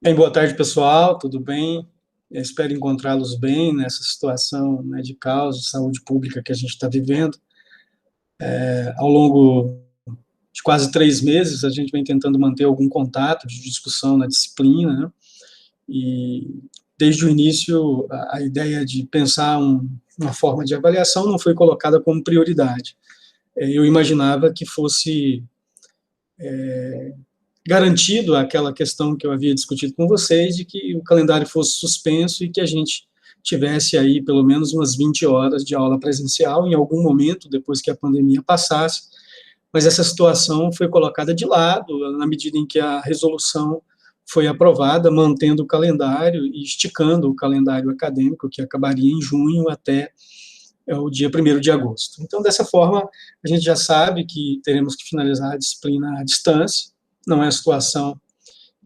Bem, boa tarde, pessoal, tudo bem? Eu espero encontrá-los bem nessa situação, né, de caos de saúde pública que a gente está vivendo. Ao longo de quase 3 meses, a gente vem tentando manter algum contato de discussão na disciplina, né? E desde o início, a ideia de pensar uma forma de avaliação não foi colocada como prioridade. Eu imaginava que fosse garantido aquela questão que eu havia discutido com vocês, de que o calendário fosse suspenso e que a gente tivesse aí pelo menos umas 20 horas de aula presencial em algum momento, depois que a pandemia passasse, mas essa situação foi colocada de lado na medida em que a resolução foi aprovada, mantendo o calendário e esticando o calendário acadêmico, que acabaria em junho até o dia 1º de agosto. Então, dessa forma, a gente já sabe que teremos que finalizar a disciplina à distância, não é a situação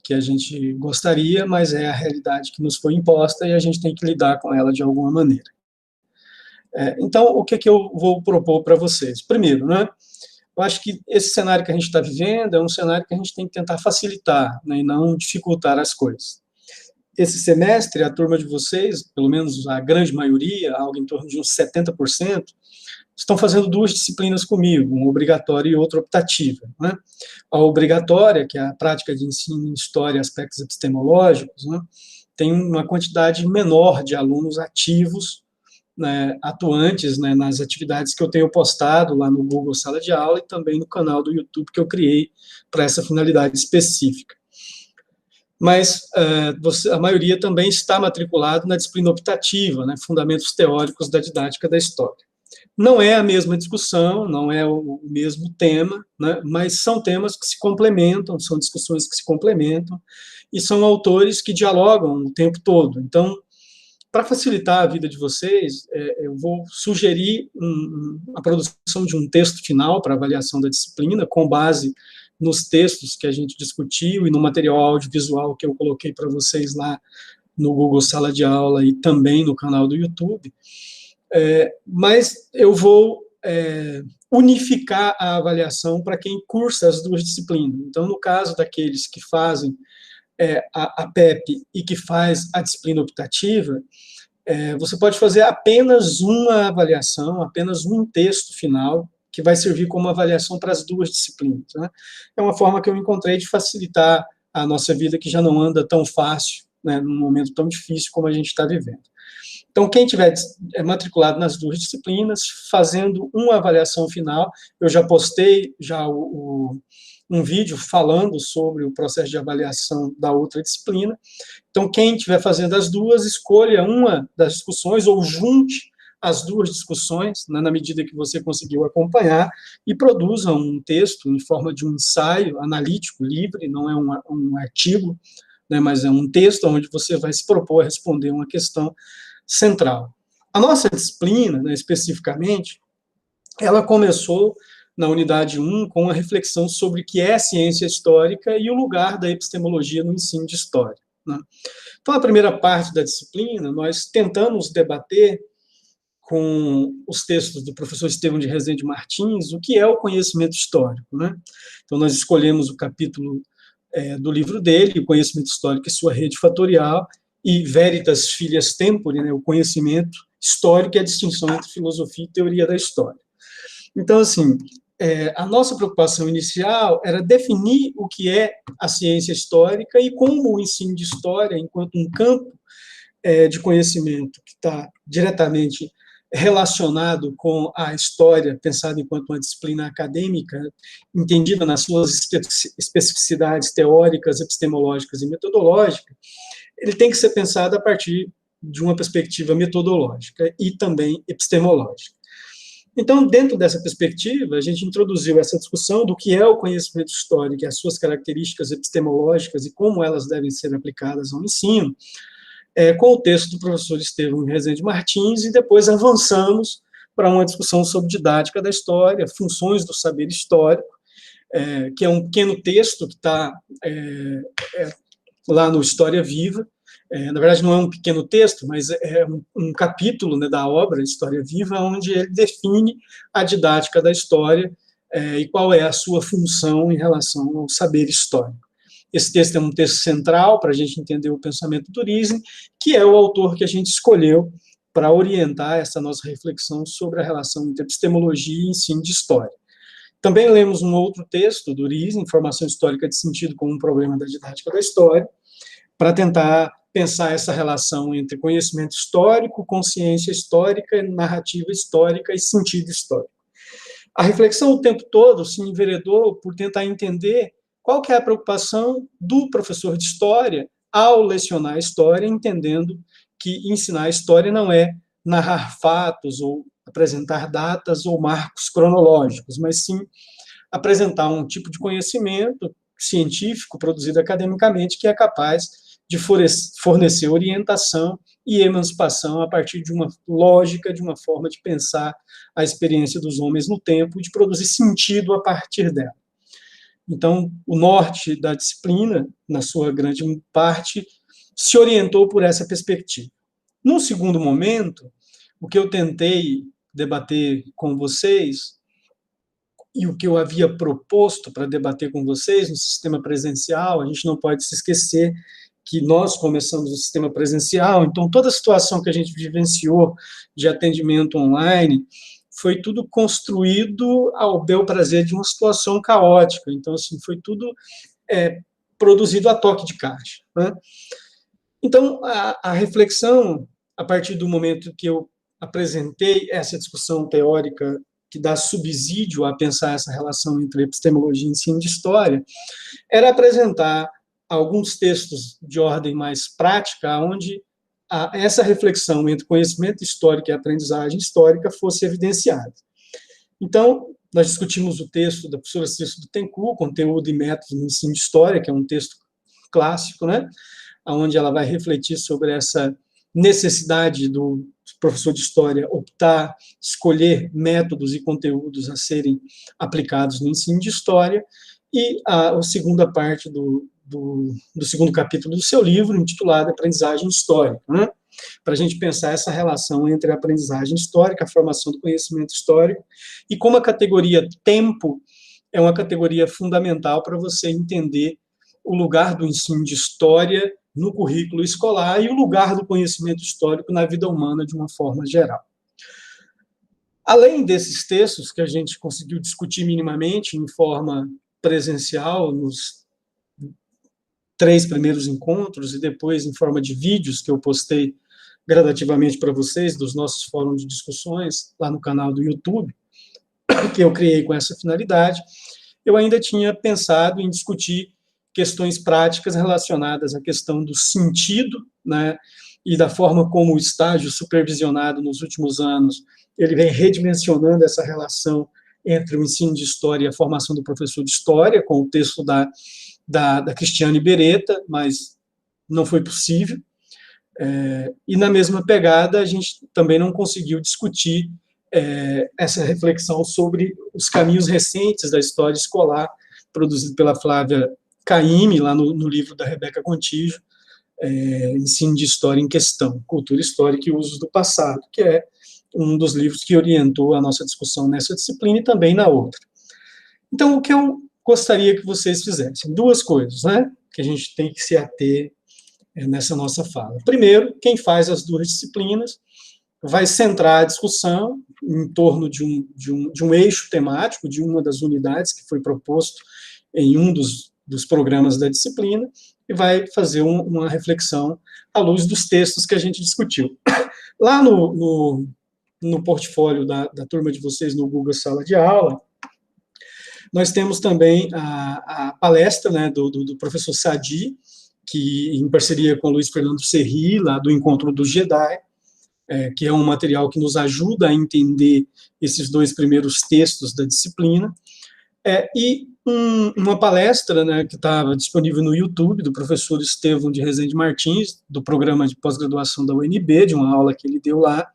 que a gente gostaria, mas é a realidade que nos foi imposta e a gente tem que lidar com ela de alguma maneira. Então, o que eu vou propor para vocês? Primeiro, né, eu acho que esse cenário que a gente está vivendo é um cenário que a gente tem que tentar facilitar, né, e não dificultar as coisas. Esse semestre, a turma de vocês, pelo menos a grande maioria, algo em torno de uns 70%, estão fazendo 2 disciplinas comigo, uma obrigatória e outra optativa, né? A obrigatória, que é a prática de ensino em história e aspectos epistemológicos, né, tem uma quantidade menor de alunos ativos, né, atuantes, né, nas atividades que eu tenho postado lá no Google Sala de Aula e também no canal do YouTube que eu criei para essa finalidade específica. Mas a maioria também está matriculado na disciplina optativa, né, Fundamentos Teóricos da Didática da História. Não é a mesma discussão, não é o mesmo tema, né, mas são temas que se complementam, são discussões que se complementam, e são autores que dialogam o tempo todo. Então, para facilitar a vida de vocês, eu vou sugerir a produção de um texto final para avaliação da disciplina, com base nos textos que a gente discutiu e no material audiovisual que eu coloquei para vocês lá no Google Sala de Aula e também no canal do YouTube. Mas eu vou unificar a avaliação para quem cursa as 2 disciplinas. Então, no caso daqueles que fazem a PEP e que faz a disciplina optativa, você pode fazer apenas uma avaliação, apenas um texto final, que vai servir como avaliação para as 2 disciplinas. Né? É uma forma que eu encontrei de facilitar a nossa vida, que já não anda tão fácil, né, num momento tão difícil como a gente está vivendo. Então, quem tiver matriculado nas 2 disciplinas, fazendo uma avaliação final, eu já postei um vídeo falando sobre o processo de avaliação da outra disciplina. Então, quem estiver fazendo as duas, escolha uma das discussões ou junte as 2 discussões, né, na medida que você conseguiu acompanhar, e produza um texto em forma de um ensaio analítico livre, não é um artigo, né, mas é um texto onde você vai se propor a responder uma questão central. A nossa disciplina, né, especificamente, ela começou na unidade 1 com uma reflexão sobre o que é ciência histórica e o lugar da epistemologia no ensino de história. Né? Então, a primeira parte da disciplina, nós tentamos debater com os textos do professor Estevão de Rezende Martins o que é o conhecimento histórico. Né? Então, nós escolhemos o capítulo do livro dele, O Conhecimento Histórico e Sua Rede Fatorial, e Veritas Filias Tempori, né, o conhecimento histórico e a distinção entre filosofia e teoria da história. Então, assim, a nossa preocupação inicial era definir o que é a ciência histórica e como o ensino de história, enquanto um campo de conhecimento que está diretamente relacionado com a história, pensada enquanto uma disciplina acadêmica, entendida nas suas especificidades teóricas, epistemológicas e metodológicas, ele tem que ser pensado a partir de uma perspectiva metodológica e também epistemológica. Então, dentro dessa perspectiva, a gente introduziu essa discussão do que é o conhecimento histórico e as suas características epistemológicas e como elas devem ser aplicadas ao ensino, com o texto do professor Estevão Rezende Martins, e depois avançamos para uma discussão sobre didática da história, funções do saber histórico, que é um pequeno texto que está lá no História Viva. Na verdade, não é um pequeno texto, mas é um capítulo, né, da obra História Viva, onde ele define a didática da história e qual é a sua função em relação ao saber histórico. Esse texto é um texto central para a gente entender o pensamento do Riesling, que é o autor que a gente escolheu para orientar essa nossa reflexão sobre a relação entre epistemologia e ensino de história. Também lemos um outro texto do Riesling, Formação Histórica de Sentido como um Problema da Didática da História, para tentar pensar essa relação entre conhecimento histórico, consciência histórica, narrativa histórica e sentido histórico. A reflexão o tempo todo se enveredou por tentar entender qual que é a preocupação do professor de história ao lecionar a história, entendendo que ensinar a história não é narrar fatos ou apresentar datas ou marcos cronológicos, mas sim apresentar um tipo de conhecimento científico produzido academicamente que é capaz de fornecer orientação e emancipação a partir de uma lógica, de uma forma de pensar a experiência dos homens no tempo e de produzir sentido a partir dela. Então, o norte da disciplina, na sua grande parte, se orientou por essa perspectiva. Num segundo momento, o que eu tentei debater com vocês e o que eu havia proposto para debater com vocês no sistema presencial, a gente não pode se esquecer que nós começamos o sistema presencial, então toda a situação que a gente vivenciou de atendimento online foi tudo construído ao bel prazer de uma situação caótica, então assim, foi tudo produzido a toque de caixa, né? Então, a reflexão, a partir do momento que eu apresentei essa discussão teórica que dá subsídio a pensar essa relação entre epistemologia e ensino de história, era apresentar alguns textos de ordem mais prática, onde essa reflexão entre conhecimento histórico e aprendizagem histórica fosse evidenciada. Então, nós discutimos o texto da professora Cícero Bittencourt, Conteúdo e Métodos no Ensino de História, que é um texto clássico, né, onde ela vai refletir sobre essa necessidade do professor de história optar, escolher métodos e conteúdos a serem aplicados no ensino de história, e a segunda parte do segundo capítulo do seu livro, intitulado Aprendizagem Histórica, né? Para a gente pensar essa relação entre a aprendizagem histórica, a formação do conhecimento histórico, e como a categoria tempo é uma categoria fundamental para você entender o lugar do ensino de história no currículo escolar e o lugar do conhecimento histórico na vida humana de uma forma geral. Além desses textos que a gente conseguiu discutir minimamente em forma presencial nos 3 primeiros encontros e depois em forma de vídeos que eu postei gradativamente para vocês dos nossos fóruns de discussões lá no canal do YouTube, que eu criei com essa finalidade, eu ainda tinha pensado em discutir questões práticas relacionadas à questão do sentido, né, e da forma como o estágio supervisionado nos últimos anos, ele vem redimensionando essa relação entre o ensino de história e a formação do professor de história, com o texto da Cristiane Beretta, mas não foi possível. E na mesma pegada, a gente também não conseguiu discutir essa reflexão sobre os caminhos recentes da história escolar, produzido pela Flávia Caymmi, lá no livro da Rebeca Gontijo, Ensino de História em Questão, Cultura Histórica e Usos do Passado, que é um dos livros que orientou a nossa discussão nessa disciplina e também na outra. Então, o que eu gostaria que vocês fizessem? 2 coisas, né, que a gente tem que se ater nessa nossa fala. Primeiro, quem faz as 2 disciplinas vai centrar a discussão em torno de um eixo temático, de uma das unidades que foi proposto em um dos programas da disciplina, e vai fazer uma reflexão à luz dos textos que a gente discutiu. Lá no portfólio da turma de vocês, no Google Sala de Aula, nós temos também a palestra, né, do professor Sadi, que em parceria com o Luiz Fernando Serri, lá do Encontro do Jedi, que é um material que nos ajuda a entender esses 2 primeiros textos da disciplina, e uma palestra, né, que estava disponível no YouTube, do professor Estevão de Rezende Martins, do programa de pós-graduação da UNB, de uma aula que ele deu lá,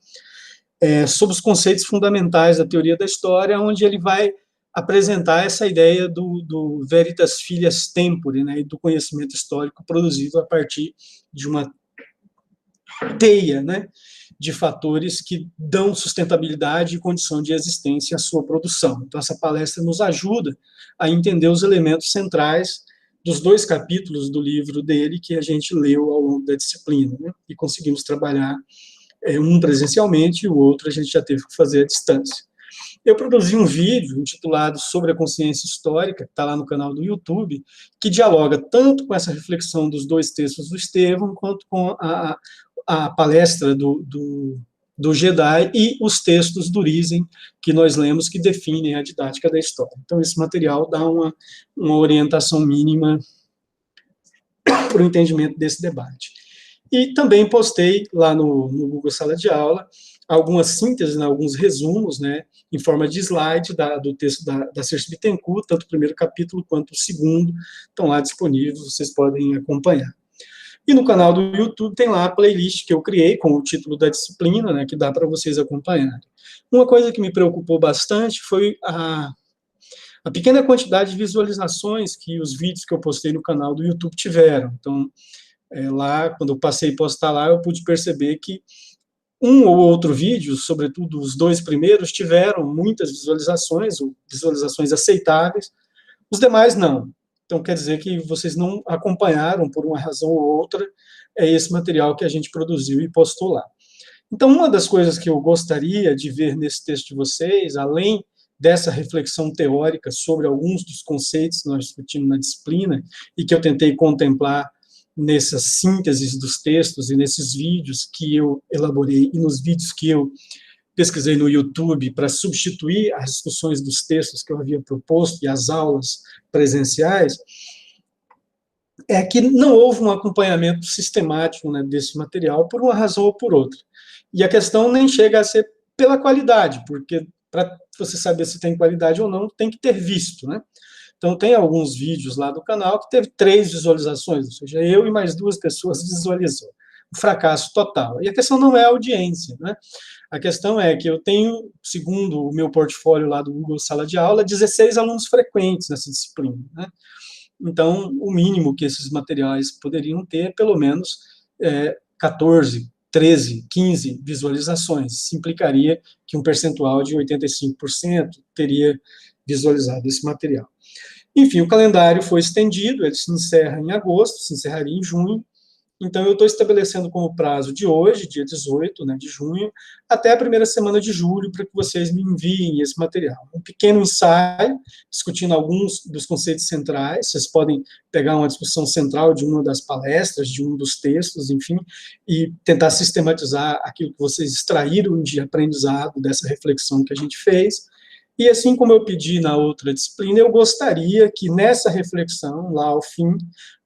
sobre os conceitos fundamentais da teoria da história, onde ele vai apresentar essa ideia do veritas filias tempore, né, e do conhecimento histórico produzido a partir de uma teia, né, de fatores que dão sustentabilidade e condição de existência à sua produção. Então, essa palestra nos ajuda a entender os elementos centrais dos 2 capítulos do livro dele que a gente leu ao longo da disciplina, né? E conseguimos trabalhar um presencialmente e o outro a gente já teve que fazer à distância. Eu produzi um vídeo intitulado Sobre a Consciência Histórica, que está lá no canal do YouTube, que dialoga tanto com essa reflexão dos 2 textos do Estevão, quanto com a palestra do Jedi e os textos do Riesen, que nós lemos, que definem a didática da história. Então, esse material dá uma orientação mínima para o entendimento desse debate. E também postei lá no Google Sala de Aula algumas sínteses, né, alguns resumos, né, em forma de slide do texto da Circe Bittencourt, tanto o primeiro capítulo quanto o segundo, estão lá disponíveis, vocês podem acompanhar. E no canal do YouTube tem lá a playlist que eu criei com o título da disciplina, né, que dá para vocês acompanharem. Uma coisa que me preocupou bastante foi a pequena quantidade de visualizações que os vídeos que eu postei no canal do YouTube tiveram. Então, lá, quando eu passei a postar lá, eu pude perceber que um ou outro vídeo, sobretudo os 2 primeiros, tiveram muitas visualizações, ou visualizações aceitáveis, os demais não. Então, quer dizer que vocês não acompanharam, por uma razão ou outra, esse material que a gente produziu e postou lá. Então, uma das coisas que eu gostaria de ver nesse texto de vocês, além dessa reflexão teórica sobre alguns dos conceitos que nós discutimos na disciplina, e que eu tentei contemplar nessas sínteses dos textos e nesses vídeos que eu elaborei, e nos vídeos que eu pesquisei no YouTube para substituir as discussões dos textos que eu havia proposto e as aulas presenciais, é que não houve um acompanhamento sistemático, né, desse material, por uma razão ou por outra. E a questão nem chega a ser pela qualidade, porque para você saber se tem qualidade ou não, tem que ter visto, né? Então, tem alguns vídeos lá do canal que teve 3 visualizações, ou seja, eu e mais 2 pessoas visualizou. Um fracasso total. E a questão não é a audiência, né? A questão é que eu tenho, segundo o meu portfólio lá do Google Sala de Aula, 16 alunos frequentes nessa disciplina, né? Então, o mínimo que esses materiais poderiam ter é pelo menos 14, 13, 15 visualizações. Isso implicaria que um percentual de 85% teria visualizado esse material. Enfim, o calendário foi estendido, ele se encerra em agosto, se encerraria em junho. Então, eu estou estabelecendo como prazo de hoje, dia 18, né, de junho, até a primeira semana de julho, para que vocês me enviem esse material. Um pequeno ensaio, discutindo alguns dos conceitos centrais, vocês podem pegar uma discussão central de uma das palestras, de um dos textos, enfim, e tentar sistematizar aquilo que vocês extraíram de aprendizado dessa reflexão que a gente fez. E assim como eu pedi na outra disciplina, eu gostaria que nessa reflexão, lá ao fim,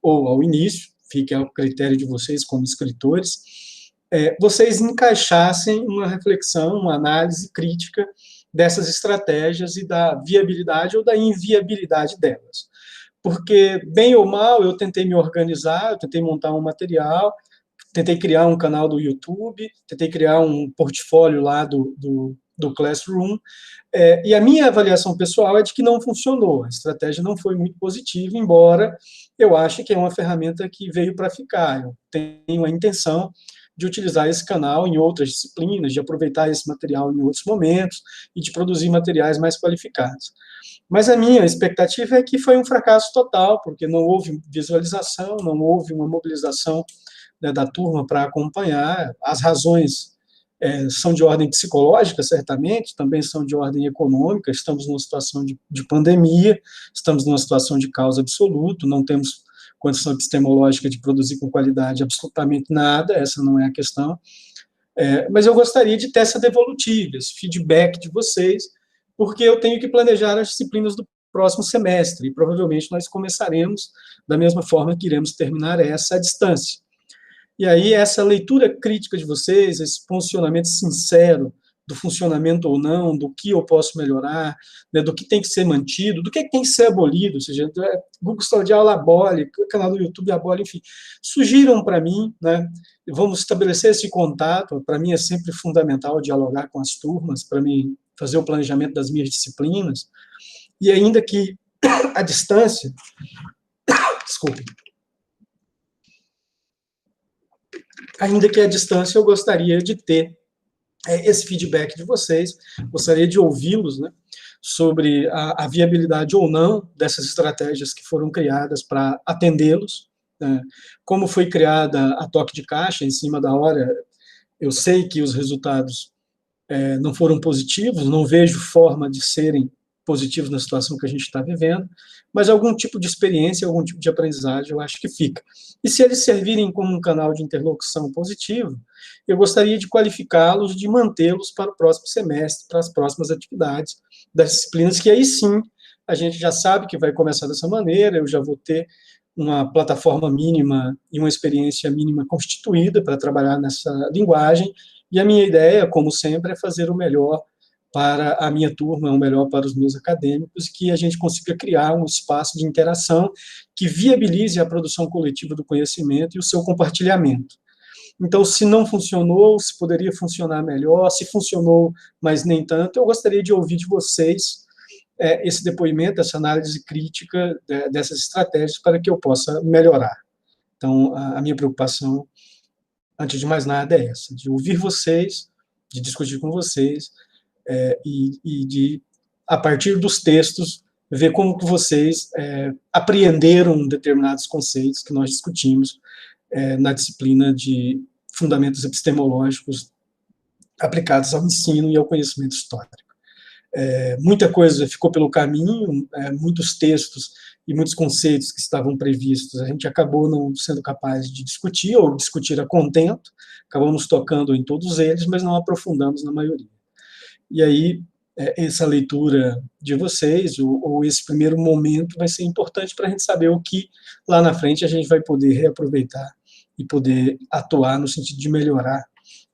ou ao início, fique ao critério de vocês como escritores, vocês encaixassem uma reflexão, uma análise crítica dessas estratégias e da viabilidade ou da inviabilidade delas. Porque, bem ou mal, eu tentei me organizar, eu tentei montar um material, tentei criar um canal do YouTube, tentei criar um portfólio lá do Classroom, e a minha avaliação pessoal é de que não funcionou, a estratégia não foi muito positiva, embora eu ache que é uma ferramenta que veio para ficar. Eu tenho a intenção de utilizar esse canal em outras disciplinas, de aproveitar esse material em outros momentos e de produzir materiais mais qualificados. Mas a minha expectativa é que foi um fracasso total, porque não houve visualização, não houve uma mobilização, né, da turma para acompanhar. As razões são de ordem psicológica, certamente, também são de ordem econômica. Estamos numa situação de pandemia, estamos numa situação de caos absoluto, não temos condição epistemológica de produzir com qualidade absolutamente nada, essa não é a questão. Mas eu gostaria de ter essa devolutiva, esse feedback de vocês, porque eu tenho que planejar as disciplinas do próximo semestre, e provavelmente nós começaremos da mesma forma que iremos terminar essa à distância. E aí, essa leitura crítica de vocês, esse posicionamento sincero do funcionamento ou não, do que eu posso melhorar, né, do que tem que ser mantido, do que tem que ser abolido, ou seja, Google Sala de Aula abole, canal do YouTube abole, enfim, sugiram para mim, né, vamos estabelecer esse contato. Para mim é sempre fundamental dialogar com as turmas, para mim fazer o planejamento das minhas disciplinas, e ainda que a distância, desculpe, ainda que à distância, eu gostaria de ter esse feedback de vocês, gostaria de ouvi-los, né, sobre a viabilidade ou não dessas estratégias que foram criadas para atendê-los, né? Como foi criada a toque de caixa em cima da hora. Eu sei que os resultados não foram positivos, não vejo forma de serem positivos na situação que a gente está vivendo, mas algum tipo de experiência, algum tipo de aprendizagem, eu acho que fica. E se eles servirem como um canal de interlocução positivo, eu gostaria de qualificá-los, de mantê-los para o próximo semestre, para as próximas atividades das disciplinas, que aí sim a gente já sabe que vai começar dessa maneira, eu já vou ter uma plataforma mínima e uma experiência mínima constituída para trabalhar nessa linguagem, e a minha ideia, como sempre, é fazer o melhor para a minha turma, o melhor para os meus acadêmicos, e que a gente consiga criar um espaço de interação que viabilize a produção coletiva do conhecimento e o seu compartilhamento. Então, se não funcionou, se poderia funcionar melhor, se funcionou, mas nem tanto, eu gostaria de ouvir de vocês esse depoimento, essa análise crítica dessas estratégias para que eu possa melhorar. Então, a minha preocupação, antes de mais nada, é essa, de ouvir vocês, de discutir com vocês, e de, a partir dos textos, ver como que vocês apreenderam determinados conceitos que nós discutimos na disciplina de fundamentos epistemológicos aplicados ao ensino e ao conhecimento histórico. Muita coisa ficou pelo caminho, muitos textos e muitos conceitos que estavam previstos, a gente acabou não sendo capaz de discutir, ou discutir a contento, acabamos tocando em todos eles, mas não aprofundamos na maioria. E aí, essa leitura de vocês, ou esse primeiro momento, vai ser importante para a gente saber o que, lá na frente, a gente vai poder reaproveitar e poder atuar no sentido de melhorar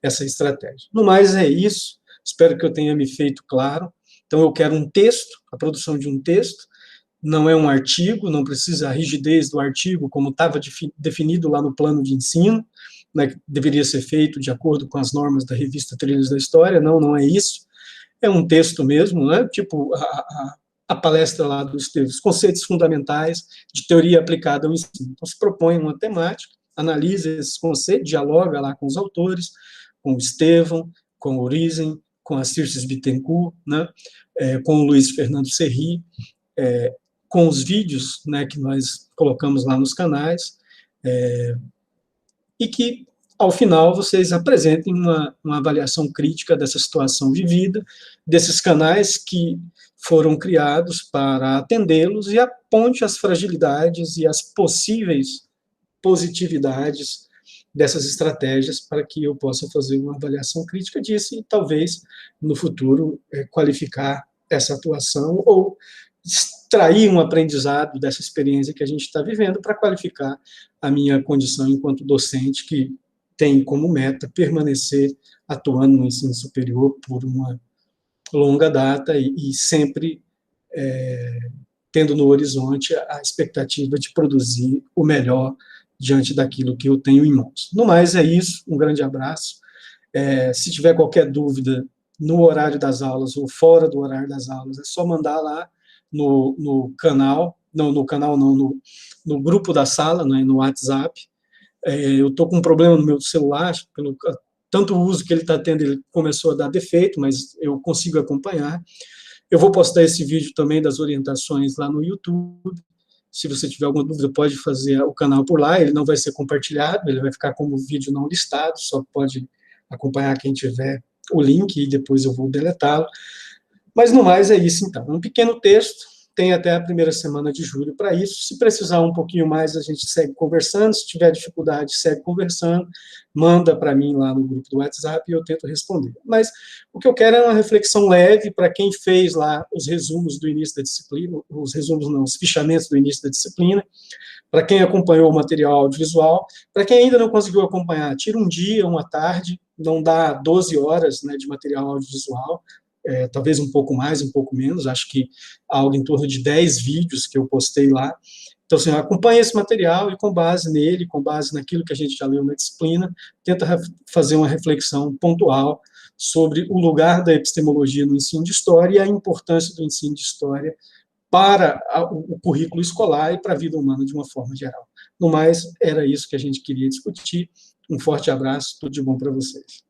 essa estratégia. No mais, é isso. Espero que eu tenha me feito claro. Então, eu quero um texto, a produção de um texto, não é um artigo, não precisa a rigidez do artigo, como estava definido lá no plano de ensino, né, que deveria ser feito de acordo com as normas da revista Trilhos da História. Não, não é isso. É um texto mesmo, né, tipo a palestra lá do Esteves, conceitos fundamentais de teoria aplicada ao ensino. Então, se propõe uma temática, analisa esses conceitos, dialoga lá com os autores, com o Estevão, com o Urizen, com a Circes Bittencourt, né, com o Luiz Fernando Serri, com os vídeos, né, que nós colocamos lá nos canais, e que, ao final, vocês apresentem uma avaliação crítica dessa situação vivida, desses canais que foram criados para atendê-los e aponte as fragilidades e as possíveis positividades dessas estratégias para que eu possa fazer uma avaliação crítica disso e, talvez, no futuro, qualificar essa atuação ou extrair um aprendizado dessa experiência que a gente está vivendo para qualificar a minha condição enquanto docente, que tem como meta permanecer atuando no ensino superior por uma longa data e sempre tendo no horizonte a expectativa de produzir o melhor diante daquilo que eu tenho em mãos. No mais, é isso. Um grande abraço. Se tiver qualquer dúvida no horário das aulas ou fora do horário das aulas, é só mandar lá no canal, no grupo da sala, né, no WhatsApp. Eu estou com um problema no meu celular, pelo tanto uso que ele está tendo, ele começou a dar defeito, mas eu consigo acompanhar. Eu vou postar esse vídeo também das orientações lá no YouTube. Se você tiver alguma dúvida, pode fazer o canal por lá, ele não vai ser compartilhado, ele vai ficar como vídeo não listado, só pode acompanhar quem tiver o link e depois eu vou deletá-lo. Mas, no mais, é isso, então. Um pequeno texto, tem até a primeira semana de julho para isso. Se precisar um pouquinho mais, a gente segue conversando. Se tiver dificuldade, segue conversando. Manda para mim lá no grupo do WhatsApp e eu tento responder. Mas o que eu quero é uma reflexão leve para quem fez lá os resumos do início da disciplina, os fichamentos do início da disciplina, para quem acompanhou o material audiovisual, para quem ainda não conseguiu acompanhar, tira um dia, uma tarde, não dá 12 horas, né, de material audiovisual, talvez um pouco mais, um pouco menos, acho que algo em torno de 10 vídeos que eu postei lá. Então, assim, acompanhe esse material e, com base nele, com base naquilo que a gente já leu na disciplina, tenta fazer uma reflexão pontual sobre o lugar da epistemologia no ensino de história e a importância do ensino de história para o currículo escolar e para a vida humana de uma forma geral. No mais, era isso que a gente queria discutir. Um forte abraço, tudo de bom para vocês.